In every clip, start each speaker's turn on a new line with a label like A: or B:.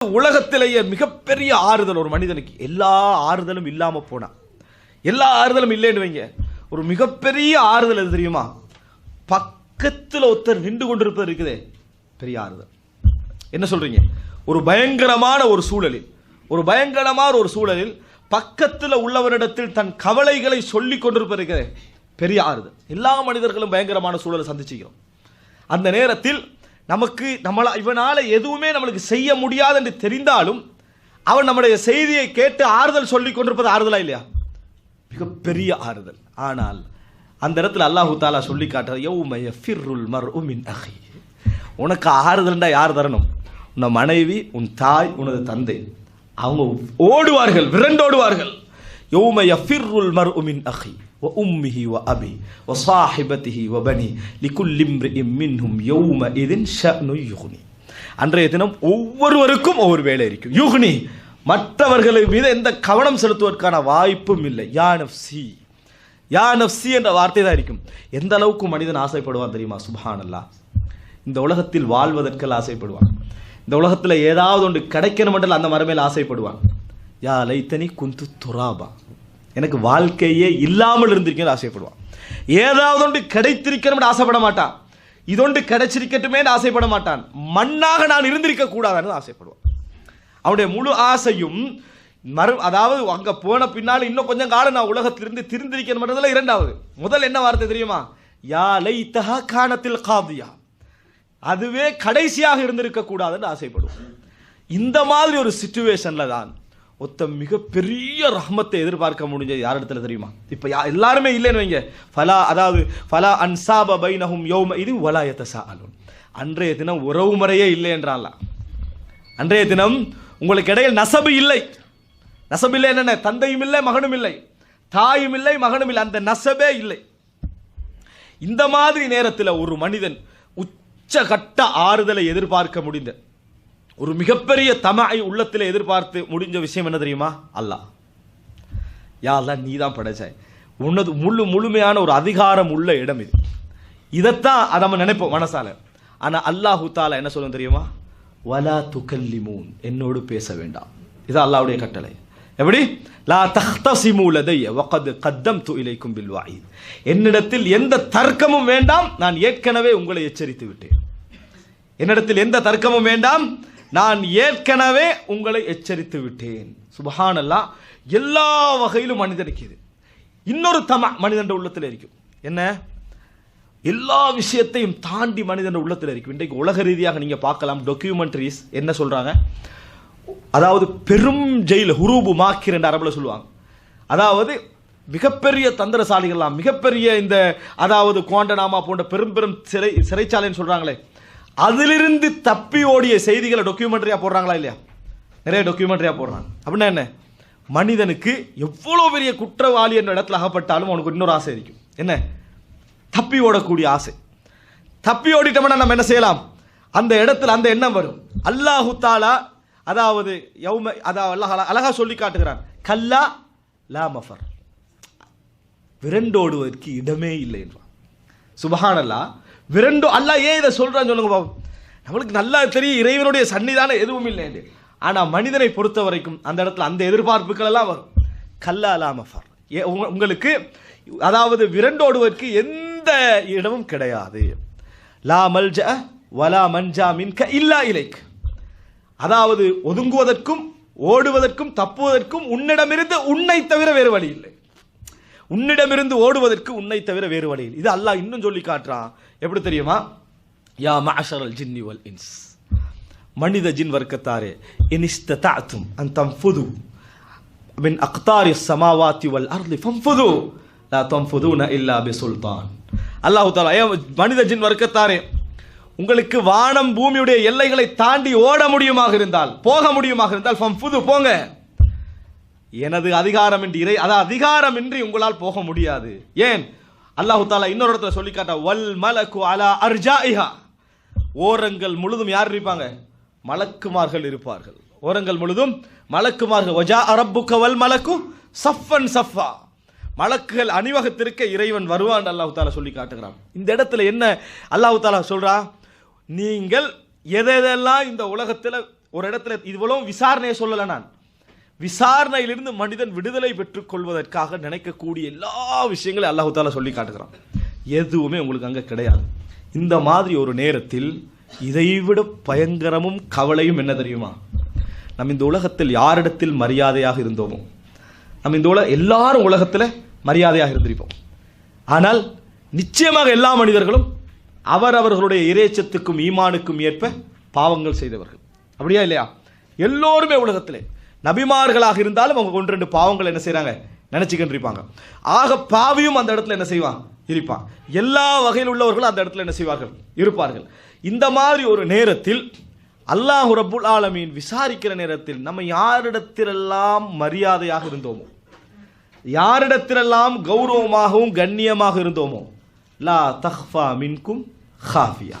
A: உலகத்திலேயே மிகப்பெரிய ஆறுதல் ஒரு மனிதனுக்கு எல்லா ஆறுதலும் இல்லாம போனா, எல்லா ஆறுதலும் இல்லைன்னு வைங்க, ஒரு மிகப்பெரிய ஆறுதல் எது தெரியுமா? பக்கத்தில் ஒருத்தர் நின்று கொண்டிருப்பது இருக்குதே, பெரிய ஆறுதல். என்ன சொல்றீங்க? ஒரு பயங்கரமான ஒரு சூழலில் பக்கத்தில் உள்ளவரிடத்தில் தன் கவலைகளை சொல்லிக் கொண்டிருப்பது இருக்கிறே, பெரிய ஆறுதல். எல்லா மனிதர்களும் பயங்கரமான சூழலை சந்திச்சுக்கிறோம். அந்த நேரத்தில் நமக்கு இவனால எதுவுமே நம்மளுக்கு செய்ய முடியாது என்று தெரிந்தாலும் அவன் நம்முடைய செய்தியை கேட்டு ஆறுதல் சொல்லிக் கொண்டிருப்பது ஆறுதலா இல்லையா? மிகப்பெரிய ஆறுதல். ஆனால் அந்த இடத்துல அல்லாஹு தாலா சொல்லி காட்டுறது, யௌம யஃபிர்ருல் மர்உ மின் அஹி. உனக்கு ஆறுதல்ண்டா யார் தரணும்? உன் மனைவி, உன் தாய், உனது தந்தை. அவங்க ஓடுவார்கள், விரண்டோடுவார்கள். யௌம யஃபிர்ருல் மர்உ மின் அஹி வ உம்மிஹி வ அபி வ ஸாஹிபதிஹி வ பனி லிகுல்லி இம்ரிஇம் மின்ஹும் யௌம இதின் ஷஅனு யுக்னி. அன்றைய தினம் ஒவ்வொருவருக்கும் ஒவ்வொரு வேலை இருக்கும். யுக்னி, மற்றவர்கள் மீது எந்த கவனம் செலுத்துவதற்கான வாய்ப்பும் இல்லை. யா நஃப்ஸி, யா நஃப்ஸி என்ற வார்த்தை தான் இருக்கும். எந்த அளவுக்கு மனிதன் ஆசைப்படுவான் தெரியுமா? சுப்ஹானல்லாஹ். இந்த உலகத்தில் வாழ்வதற்கெல்லாம் ஆசைப்படுவான். இந்த உலகத்தில் ஏதாவது ஒன்று கிடைக்கணும் மட்டும் அந்த மரமேல் ஆசைப்படுவான். யா லைத்தனி குந்து துராபா, எனக்கு வாழ்க்கையே இல்லாமல் இருந்திருக்கேன்னு ஆசைப்படுவான். ஏதாவது ஒன்று கிடைத்திருக்கணும் ஆசைப்பட மாட்டான். இதொன்று கிடைச்சிருக்கட்டுமே ஆசைப்பட மாட்டான். மண்ணாக நான் இருந்திருக்க கூடாதுன்னு ஆசைப்படுவான். அவனுடைய முழு ஆசையும் அதாவது அங்க போன பின்னால் இன்னும் கொஞ்சம் காலம் நான் உலகத்திலிருந்து திருந்திருக்கணும். இரண்டாவது, முதல் என்ன வார்த்தை தெரியுமா? யா லைத்தஹா கானத்தில் காதியா, அதுவே கடைசியாக இருந்திருக்க கூடாதுன்னு ஆசைப்படுவோம். இந்த மாதிரி ஒரு சிச்சுவேஷன்ல தான் ஒத்த மிகப்பெரிய ரஹ்மத்தை எதிர்பார்க்க முடிஞ்சது யார் இடத்துல தெரியுமா? இப்ப எல்லாருமே இல்லைன்னு வைங்க, ஃபலா அன்சாப பைனஹும் யௌம இது வலா யதஸாஅலூன். அன்றைய தினம் உறவு முறையே இல்லை என்றான். அன்றைய தினம் உங்களுக்கு இடையில் நசபு இல்லை. நசபு இல்லை என்ன? தந்தையும் இல்லை, மகனும் இல்லை, தாயும் இல்லை, மகனும் இல்லை, அந்த நசபே இல்லை. இந்த மாதிரி நேரத்தில் ஒரு மனிதன் உச்சகட்ட ஆறுதலை எதிர்பார்க்க முடிந்த ஒரு மிகப்பெரிய தமாய் உள்ளத்தில் எதிர்பார்த்து முடிஞ்ச விஷயம் என்ன தெரியுமா? அல்லாஹ், யா அல்லாஹ், நீ தான் படைச்சாய், உன்னது முழுமையான ஒரு அதிகாரம் உள்ள இடம் இது. இதைத்தான் அதை நம்ம நினைப்போம் மனசால. ஆனா அல்லாஹு தாலா என்ன சொல்ல தெரியுமா? வலா துகல்லிமூன், என்னோடு பேச வேண்டாம். இது அல்லாஹ்வுடைய கட்டளை. எப்படி? லா தஹ்தஸிமு லதைய வகத் கத்தம்து இலைக்கும் பில் வஈத். என்னிடத்தில் எந்த தர்க்கமும் வேண்டாம், நான் ஏற்கனவே உங்களை எச்சரித்து விட்டேன். என்னிடத்தில் எந்த தர்க்கமும் வேண்டாம், நான் ஏற்கனவே உங்களை எச்சரித்து விட்டேன். சுப்ஹானல்லாஹ். எல்லா வகையிலும் மனிதனுக்கு இது இன்னொரு மனிதன் உள்ளத்தில் இருக்கும். என்ன? எல்லா விஷயத்தையும் தாண்டி மனிதன் உள்ளத்தில் இருக்கும். இன்றைக்கு உலக ரீதியாக நீங்க பார்க்கலாம், டாக்குமெண்ட்ரிஸ் என்ன சொல்றாங்க, அதாவது பெரும் ஜெயில் ஹுரூபு மாக்கிர் என்ற அரபுல சொல்லுவாங்க. அதாவது மிகப்பெரிய தந்திரசாலிகள்லாம், மிகப்பெரிய இந்த அதாவது குவாண்டனாமா போன்ற பெரும் பெரும் சிறைச்சாலைன்னு சொல்றாங்களே, அதிலிருந்து தப்பி ஓடிய செய்திகளை டாக்குமெண்ட்ரியா போடுறாங்களா இல்லையா? நிறைய டாக்குமெண்ட்ரியா போடுறாங்க. அப்படின்னா என்ன? மனிதனுக்கு எவ்வளவு பெரிய குற்றவாளி என்ற இடத்துல அகப்பட்டாலும் அவனுக்கு இன்னொரு ஆசை இருக்கும். என்ன? தப்பி ஓடக்கூடிய ஆசை. தப்பி ஓடிட்டோம்னா நம்ம என்ன செய்யலாம்? அந்த இடத்துல அந்த எண்ணம் வரும். அல்லாஹு தாலா அதாவது அல்லாஹ் அழகா சொல்லி காட்டுகிறான், கல்லா லா மஃபர், விரண்டோடுவதற்கு இடமே இல்லை என்றான். சுப்ஹானல்லாஹ். விரண்டோ அல்லாஹ் ஏன் இதை சொல்றான்னு சொல்லுங்க பாபு. நம்மளுக்கு நல்லா தெரியும் இறைவனுடைய சன்னிதான எதுவும் இல்லை என்று. ஆனா மனிதனை பொறுத்த வரைக்கும் அந்த இடத்துல அந்த எதிர்பார்ப்புகள் எல்லாம் வரும். கல்லா லா மஃபர், உங்களுக்கு அதாவது விரண்டோடுவதற்கு எந்த இடமும் கிடையாது. லா மல்ஜ வலா மன்ஜா மின்க இல்லா இலைக், அதாவது ஒதுங்குவதற்கும் ஓடுவதற்கும் தப்புவதற்கும் உன்னிடமிருந்து உன்னை தவிர வேறு வழி இல்லை. உன்னிடமிருந்து ஓடுவதற்கு உன்னை தவிர வேறு வழி இல்லை. இது அல்லாஹ் இன்னும் சொல்லி காட்டுறான். எப்படி தெரியுமா? யா மஅஷரல் ஜின்னி வல் இன்ஸ், மனித ஜின் வர்க்கத்தாரே, இன் இஸ்ததஅதும் அன் தன்ஃபுது மின் அக்தாரிஸ் ஸமாவாத்தி வல் அர்தி ஃபன்ஃபுது லா தன்ஃபுதுன இல்லா பிசுல்தான். அல்லாஹ் தஆலா, மனித ஜின் வர்க்கத்தாரே, உங்களுக்கு வானம் பூமியுடைய எல்லைகளை தாண்டி ஓட முடியுமாக இருந்தால், போக முடியுமாக இருந்தால், ஃபன்ஃபுது, போங்க. எனது அதிகாரம் இன்றி அதிகாரமின்றி உங்களால் போக முடியாது. ஏன்? அல்லாஹு தாலா இன்னொரு இடத்துல சொல்லி காட்ட, வல் மலக்கு அலா அர்ஜாஇஹா, ஓரங்கள் முழுதும் யார் இருப்பாங்க? மலக்குமார்கள் இருப்பார்கள். ஓரங்கள் முழுதும் மலக்குமார்கள். வஜா ரப்புக வல் மலக்கு சஃபன் சஃபா, மலக்குகள் அணிவகுத்திருக்க இறைவன் வருவான் அல்லாஹு தாலா சொல்லி காட்டுகிறான். இந்த இடத்துல என்ன அல்லாஹு தாலா சொல்றா? நீங்கள் எதெல்லாம் இந்த உலகத்தில் ஒரு இடத்துல இவ்வளவு விசாரணையை சொல்லல, நான் விசாரணையிலிருந்து மனிதன் விடுதலை பெற்றுக் கொள்வதற்காக நினைக்கக்கூடிய எல்லா விஷயங்களையும் அல்லாஹ் தஆலா சொல்லி காட்டுகிறான். எதுவுமே உங்களுக்கு அங்க கிடையாது. இந்த மாதிரி ஒரு நேரத்தில் இதைவிட பயங்கரமும் கவலையும் என்ன தெரியுமா? நம்ம இந்த உலகத்தில் யாரிடத்தில் மரியாதையாக இருந்தோமோ, நம்ம இந்த எல்லாரும் உலகத்தில் மரியாதையாக இருந்திருப்போம். ஆனால் நிச்சயமாக எல்லா மனிதர்களும் அவரவர்களுடைய இறைச்சத்துக்கும் ஈமானுக்கும் ஏற்ப பாவங்கள் செய்தவர்கள். அப்படியா இல்லையா? எல்லோருமே உலகத்திலே நபிமார்களாக இருந்தாலும் அவங்க 1-2 பாவங்கள் என்ன செய்யறாங்க, நினைச்சுக்கிட்டு இருப்பாங்க. ஆக பாவியும் அந்த இடத்துல என்ன செய்வான், இருப்பான். எல்லா வகையில் உள்ளவர்களும் அந்த இடத்துல என்ன செய்வார்கள், இருப்பார்கள். இந்த மாதிரி ஒரு நேரத்தில் அல்லாஹ் ரப்புல் ஆலமீன் விசாரிக்கிற நேரத்தில் நம்ம யாரிடத்திலெல்லாம் மரியாதையாக இருந்தோமோ, யாரிடத்திலெல்லாம் கௌரவமாகவும் கண்ணியமாக இருந்தோமோ, லா தஹ்ஃபா மின்கும் ஹாஃபியா,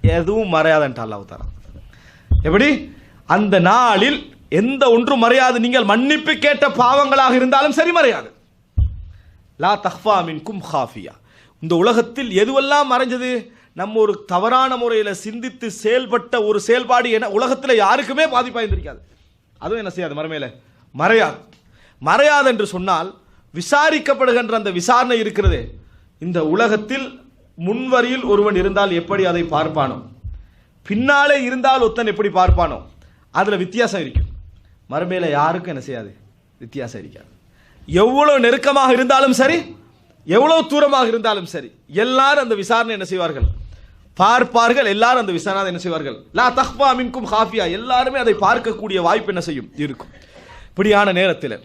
A: எதுவும் மறையாதன்ட்டு அல்லாஹ் தஆலா. எப்படி அந்த நாளில் எந்த ஒன்றும் மறையாது. நீங்கள் மன்னிப்பு கேட்ட பாவங்களாக இருந்தாலும் சரி மறையாது. லா தஹ்ஃபா மின்கும் ஹாஃபியா. இந்த உலகத்தில் எதுவெல்லாம் மறைஞ்சது, நம்ம ஒரு தவறான முறையில் சிந்தித்து செயல்பட்ட ஒரு செயல்பாடு என உலகத்தில் யாருக்குமே பாதிப்பாயிருந்திருக்காது. அதுவும் என்ன செய்யாது, மறுமையில மறையாது. மறையாது என்று சொன்னால் விசாரிக்கப்படுகின்ற அந்த விசாரணை இருக்கிறதே, இந்த உலகத்தில் முன்வரியில் ஒருவன் இருந்தால் எப்படி அதை பார்ப்பானோ, பின்னாலே இருந்தால் ஒருத்தன் எப்படி பார்ப்பானோ, அதில் வித்தியாசம் இருக்கும். மறுமையில யாருக்கும் என்ன செய்யாது, வித்தியாசம் இருக்காது. எவ்வளவு நெருக்கமாக இருந்தாலும் சரி, எவ்வளவு தூரமாக இருந்தாலும் சரி, எல்லாரும் அந்த விசாரணை என்ன செய்வார்கள், பார்ப்பார்கள். எல்லாரும் அந்த விசாரணை என்ன செய்வார்கள், லா தஹ்ஃபா மின்கும் ஹாஃபியா, எல்லாருமே அதை பார்க்கக்கூடிய வாய்ப்பு என்ன செய்யும், இருக்கும். இப்படியான நேரத்தில்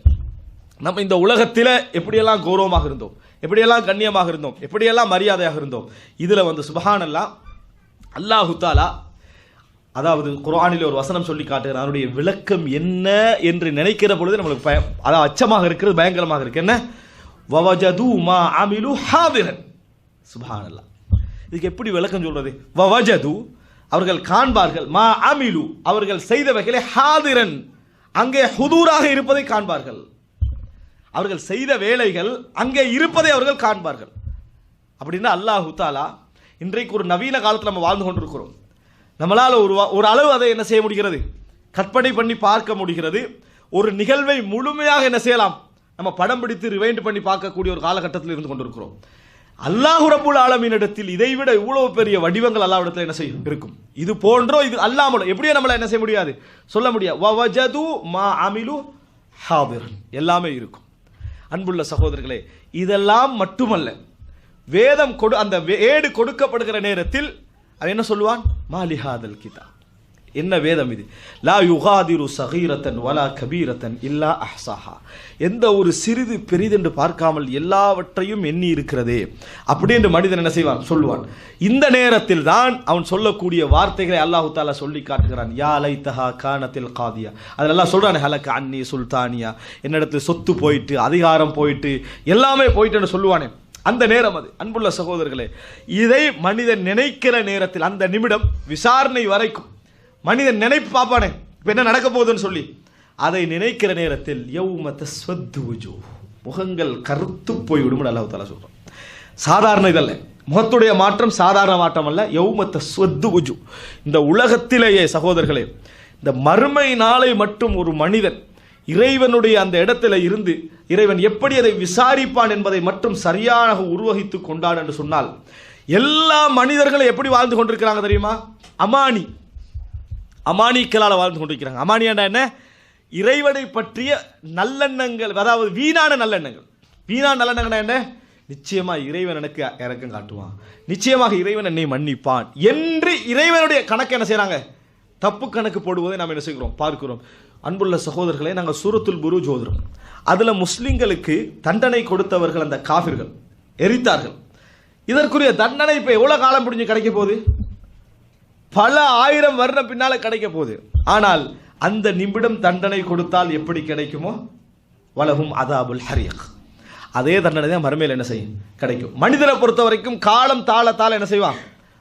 A: நம்ம இந்த உலகத்தில் எப்படியெல்லாம் கௌரவமாக இருந்தோம், எப்படியெல்லாம் கண்ணியமாக இருந்தோம், எப்படியெல்லாம் மரியாதையாக இருந்தோம். இதில் சுப்ஹானல்லாஹ் அல்லாஹு தஆலா, அதாவது குர்ஆனில் ஒரு வசனம் சொல்லி காட்டுகிறார். அதனுடைய விளக்கம் என்ன என்று நினைக்கிற பொழுது நம்மளுக்கு அதாவது அச்சமாக இருக்கிறது, பயங்கரமாக இருக்கு. என்ன, வவஜது மா அமிலு ஹாதிரன். சுப்ஹானல்லாஹ், இதுக்கு எப்படி விளக்கம் சொல்றது? வவஜது, அவர்கள் காண்பார்கள், மா அமிலு, அவர்கள் செய்தவைகளை, ஹாதிரன், அங்கே ஹுதூராக இருப்பதை காண்பார்கள். அவர்கள் செய்த வேலைகள் அங்கே இருப்பதை அவர்கள் காண்பார்கள். அப்படின்னா அல்லாஹு தஆலா இன்றைக்கு ஒரு நவீன காலத்தில் நம்ம வாழ்ந்து கொண்டிருக்கிறோம். நம்மளால் ஒரு அளவு அதை என்ன செய்ய முடிகிறது, கற்பனை பண்ணி பார்க்க முடிகிறது. ஒரு நிகழ்வை முழுமையாக என்ன செய்யலாம், நம்ம படம் பிடித்து ரிவைண்ட் பண்ணி பார்க்கக்கூடிய ஒரு காலகட்டத்தில் இருந்து கொண்டிருக்கிறோம். அல்லாஹ் ரப்புல் ஆலமீன் இடத்தில் இதைவிட இவ்வளவு பெரிய வடிவங்கள் அல்லாஹ் இடத்துல என்ன செய்யும், இருக்கும். இது போன்றோ இது அல்லாமல் எப்படியே நம்மள என்ன செய்ய முடியாது, சொல்ல முடியாது. வவஜது மா அமிலு ஹாதிரன், எல்லாமே இருக்கும். அன்புள்ள சகோதரர்களே, இதெல்லாம் மட்டுமல்ல, வேதம் அந்த ஏடு கொடுக்கப்படுகிற நேரத்தில் அவன் என்ன சொல்லுவான், மாலிஹாதல் கிதாப், என்ன வேதம் இது, லா யுகாதிரு சகீரத்தன் வலா கபீரத்தன் இல்லா அஹ்சாஹா, எந்த ஒரு சிறிது பெரிதென்று பார்க்காமல் எல்லாவற்றையும் எண்ணி இருக்கிறதே அப்படி என்று மனிதன் என்ன செய்வான், சொல்லுவான். இந்த நேரத்தில் தான் அவன் சொல்லக்கூடிய வார்த்தைகளை அல்லாஹு தஆலா சொல்லி காட்டுகிறான். யா லைத்தஹா கானத்தில் காதியா, அதெல்லாம் சொல்றான், ஹலக அன்னி சுல்தானியா, என்னிடத்தில் சொத்து போயிட்டு, அதிகாரம் போயிட்டு, எல்லாமே போயிட்டுன்னு சொல்லுவானே, அந்த நேரம் அது. அன்புள்ள சகோதரர்களே, இதை மனிதன் நினைக்கிற நேரத்தில், அந்த நிமிடம் விசாரணை வரைக்கும் மனிதன் நினைப்பு பார்ப்பானே, இப்ப என்ன நடக்க போகுதுன்னு சொல்லி, அதை நினைக்கிற நேரத்தில் யௌம தஸ்வத்து வுஜூஹ், முகங்கள் கருத்து போய்விடும் அல்லாஹ் தஆலா சொல்றான். சாதாரண இதல்ல, முகத்துடைய மாற்றம் சாதாரண மாற்றம் அல்ல. யௌம தஸ்வத்து வுஜூஹ், இந்த உலகத்திலேயே சகோதரர்களே, இந்த மறுமை நாளை மட்டும் ஒரு மனிதன் இறைவனுடைய அந்த இடத்துல இருந்து இறைவன் எப்படி அதை விசாரிப்பான் என்பதை மட்டும் சரியாக உருவகித்து கொண்டான் என்று சொன்னால், எல்லா மனிதர்களும் எப்படி வாழ்ந்து கொண்டிருக்கிறாங்க தெரியுமா, அமானிக்களால் வாழ்ந்து கொண்டிருக்கிறாங்க. அமானியாண்டா என்ன, இறைவனை பற்றிய நல்லெண்ணங்கள், அதாவது வீணான நல்லெண்ணங்கள். வீணான நல்லெண்ணங்கள் என்ன, நிச்சயமா இறைவன் எனக்கு இறக்கம் காட்டுவான், நிச்சயமாக இறைவன் என்னை மன்னிப்பான் என்று இறைவனுடைய கணக்கு என்ன செய்யறாங்க, தப்பு கணக்கு போடுவதை நாம் என்ன செய்கிறோம், பார்க்கிறோம். அன்புள்ள சகோதரர்களை, நாங்கள் சூரத்துல் புரூஜ் ஓதுறோம். அதில் முஸ்லிம்களுக்கு தண்டனை கொடுத்தவர்கள் அந்த காஃபிர்கள் எரித்தார்கள். இதற்குரிய தண்டனை இப்போ எவ்வளோ காலம் முடிஞ்சு கிடைக்க போகுது, பல ஆயிரம் வருடம் பின்னால கிடைக்க போகுது. ஆனால் அந்த நிமிடம் தண்டனை கொடுத்தால் எப்படி கிடைக்குமோ, வலஹும் அதாபுல் ஹரியக், அதே தண்டனை தான் மறுமையில் என்ன செய்யும், கிடைக்கும். மனிதனை பொறுத்த வரைக்கும் காலம் தாளத்தால் என்ன செய்வான்,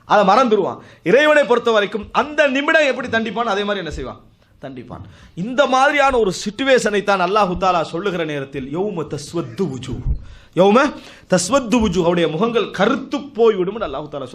A: அதை மறந்துடுவான். இறைவனை பொறுத்த வரைக்கும் அந்த நிமிடம் எப்படி தண்டிப்பான், அதே மாதிரி என்ன செய்வான், தண்டிப்பான். இந்த மாதிரியான ஒரு சிச்சுவேஷனை தான் அல்லாஹு தஆலா சொல்லுகிற நேரத்தில் யௌம தஸ்வத்து வுஜூஹ், யௌம தஸ்வத்து வுஜூஹ், அவருடைய முகங்கள் கருத்து போய்விடும் அல்லாஹு தஆலா